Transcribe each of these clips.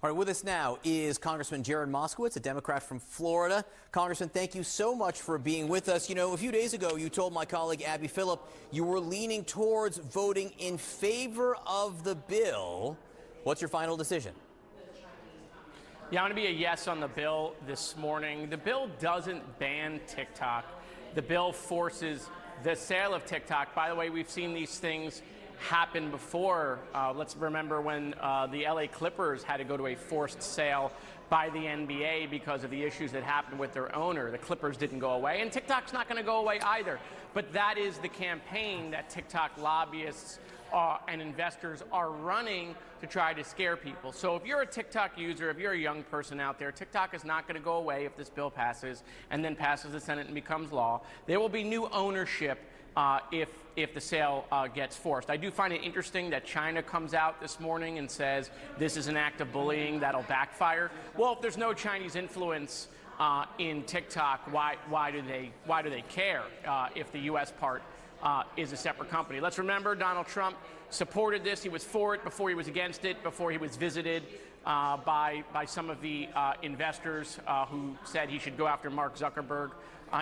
All right, with us now is Congressman Jared Moskowitz, a Democrat from Florida. Congressman, thank you so much for being with us. You know, a few days ago, you told my colleague Abby Phillip you were leaning towards voting in favor of the bill. What's your final decision? Yeah, I'm going to be a yes on the bill this morning. The bill doesn't ban TikTok. The bill forces the sale of TikTok. By the way, we've seen these things happen before. Let's remember when the LA Clippers had to go to a forced sale by the NBA because of the issues that happened with their owner. The Clippers didn't go away, and TikTok's not going to go away either. But that is the campaign that TikTok lobbyists and investors are running to try to scare people. So if you're a TikTok user, if you're a young person out there, TikTok is not going to go away if this bill passes and then passes the Senate and becomes law. There will be new ownership if the sale gets forced. I do find it interesting that China comes out this morning and says this is an act of bullying that'll backfire. Well, if there's no Chinese influence in TikTok, why do they care if the U.S. part is a separate company? Let's remember Donald Trump supported this. He was for it before he was against it, before he was visited by some of the investors who said he should go after Mark Zuckerberg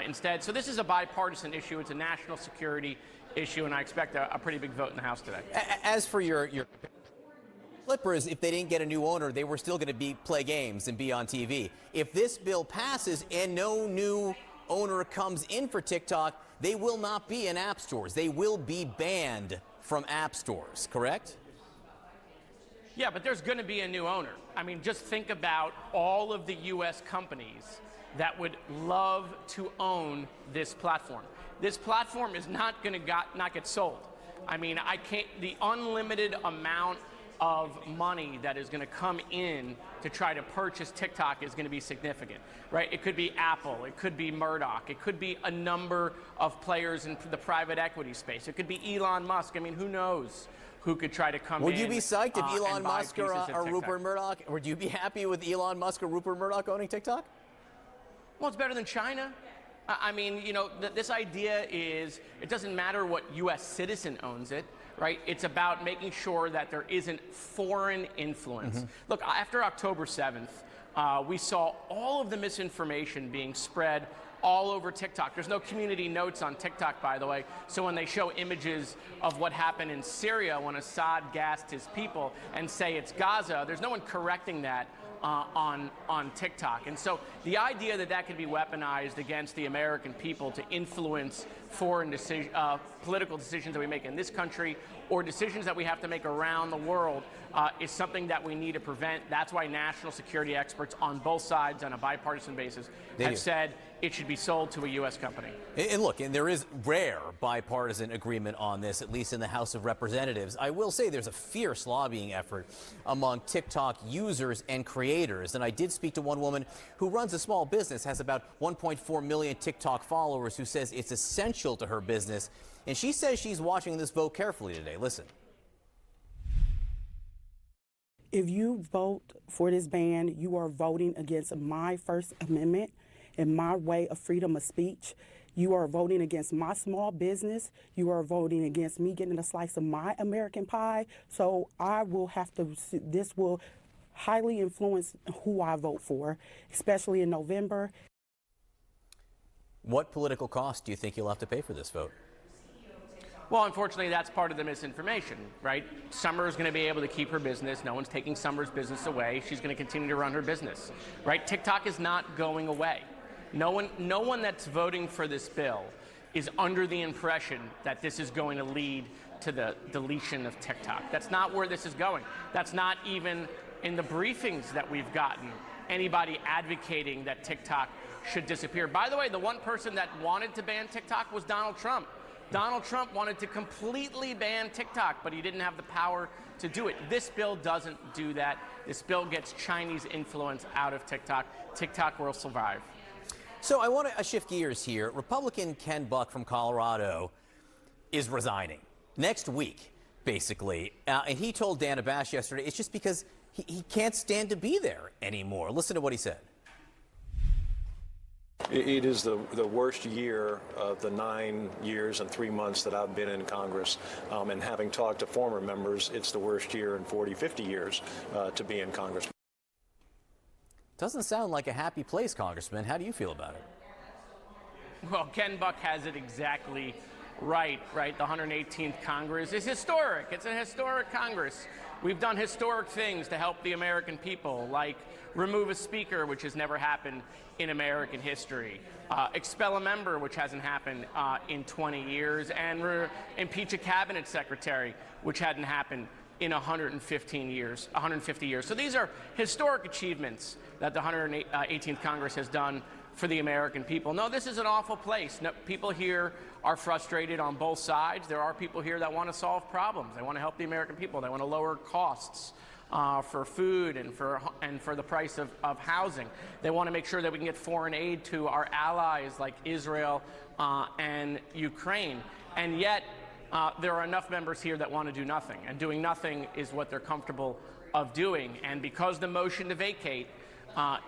instead. So this is a bipartisan issue. It's a national security issue, and I expect a pretty big vote in the House today. As for your Clippers, if they didn't get a new owner, they were still going to play games and be on TV. If this bill passes and no new owner comes in for TikTok, they will not be in app stores. They will be banned from app stores, correct? Yeah, but there's going to be a new owner. I mean, just think about all of the U.S. companies that would love to own this platform. This platform is not going to not get sold. I mean, the unlimited amount of money that is going to come in to try to purchase TikTok is going to be significant, right? It could be Apple, it could be Murdoch, it could be a number of players in the private equity space. It could be Elon Musk. I mean, who knows who could try to come in. Would you be psyched if Elon Musk or Rupert Murdoch? Would you be happy with Elon Musk or Rupert Murdoch owning TikTok? Well, it's better than China. I mean, you know, this idea is it doesn't matter what U.S. citizen owns it, right? It's about making sure that there isn't foreign influence. Look, after October 7th, we saw all of the misinformation being spread all over TikTok. There's no community notes on TikTok, by the way. So when they show images of what happened in Syria when Assad gassed his people and say it's Gaza, there's no one correcting that on TikTok. And so the idea that that could be weaponized against the American people to influence foreign political decisions that we make in this country or decisions that we have to make around the world is something that we need to prevent. That's why national security experts on both sides on a bipartisan basis have said it should be sold to a U.S. company. And look, and there is rare bipartisan agreement on this, at least in the House of Representatives. I will say there's a fierce lobbying effort among TikTok users and creators. And I did speak to one woman who runs a small business, has about 1.4 million TikTok followers, who says it's essential to her business. And she says she's watching this vote carefully today. Listen. If you vote for this ban, you are voting against my First Amendment and my way of freedom of speech. You are voting against my small business. You are voting against me getting a slice of my American pie. So I will have to, this will highly influence who I vote for, especially in November. What political cost do you think you'll have to pay for this vote? Well, unfortunately, that's part of the misinformation, right? Summer is going to be able to keep her business. No one's taking Summer's business away. She's going to continue to run her business, right? TikTok is not going away. No one that's voting for this bill is under the impression that this is going to lead to the deletion of TikTok. That's not where this is going. That's not even in the briefings that we've gotten anybody advocating that TikTok should disappear. By the way, the one person that wanted to ban TikTok was Donald Trump. Donald Trump wanted to completely ban TikTok, but he didn't have the power to do it. This bill doesn't do that. This bill gets Chinese influence out of TikTok. TikTok will survive. So I want to shift gears here. Republican Ken Buck from Colorado is resigning next week, basically. And he told Dana Bash yesterday it's just because he can't stand to be there anymore. Listen to what he said. It is the worst year of the 9 years and 3 months that I've been in Congress. And having talked to former members, it's the worst year in 40, 50 years to be in Congress. Doesn't sound like a happy place, Congressman. How do you feel about it? Well, Ken Buck has it exactly right. The 118th Congress is historic. It's a historic Congress. We've done historic things to help the American people, like remove a speaker, which has never happened in American history, expel a member, which hasn't happened in 20 years, and impeach a cabinet secretary, which hadn't happened in 150 years. So these are historic achievements that the 118th Congress has done for the American people. No, this is an awful place. No, people here are frustrated on both sides. There are people here that want to solve problems. They want to help the American people. They want to lower costs for food and for the price of housing. They want to make sure that we can get foreign aid to our allies like Israel and Ukraine. And yet, there are enough members here that want to do nothing. And doing nothing is what they're comfortable of doing. And because the motion to vacate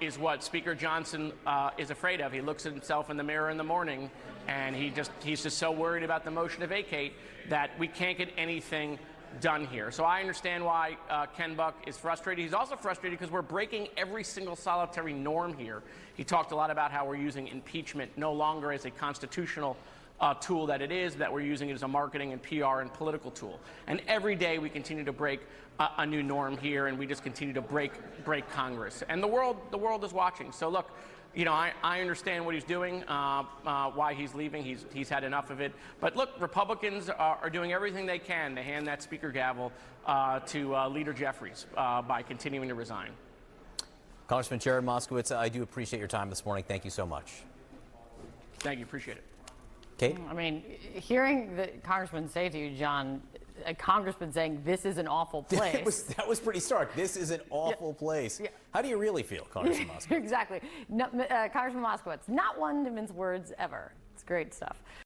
is what Speaker Johnson is afraid of. He looks at himself in the mirror in the morning, and he's just so worried about the motion to vacate that we can't get anything done here. So I understand why Ken Buck is frustrated. He's also frustrated because we're breaking every single solitary norm here. He talked a lot about how we're using impeachment no longer as a constitutional tool that it is, that we're using it as a marketing and PR and political tool. And every day we continue to break a new norm here, and we just continue to break Congress. And the world is watching. So look, you know, I understand what he's doing, why he's leaving. He's had enough of it. But look, Republicans are doing everything they can to hand that speaker gavel to Leader Jeffries by continuing to resign. Congressman Jared Moskowitz, I do appreciate your time this morning. Thank you so much. Thank you. Appreciate it. Kate? I mean, hearing the congressman say to you, John, a congressman saying this is an awful place. that was pretty stark. This is an awful place. Yeah. How do you really feel, Congressman Moskowitz? Exactly. No, Congressman Moskowitz, not one to mince words ever. It's great stuff.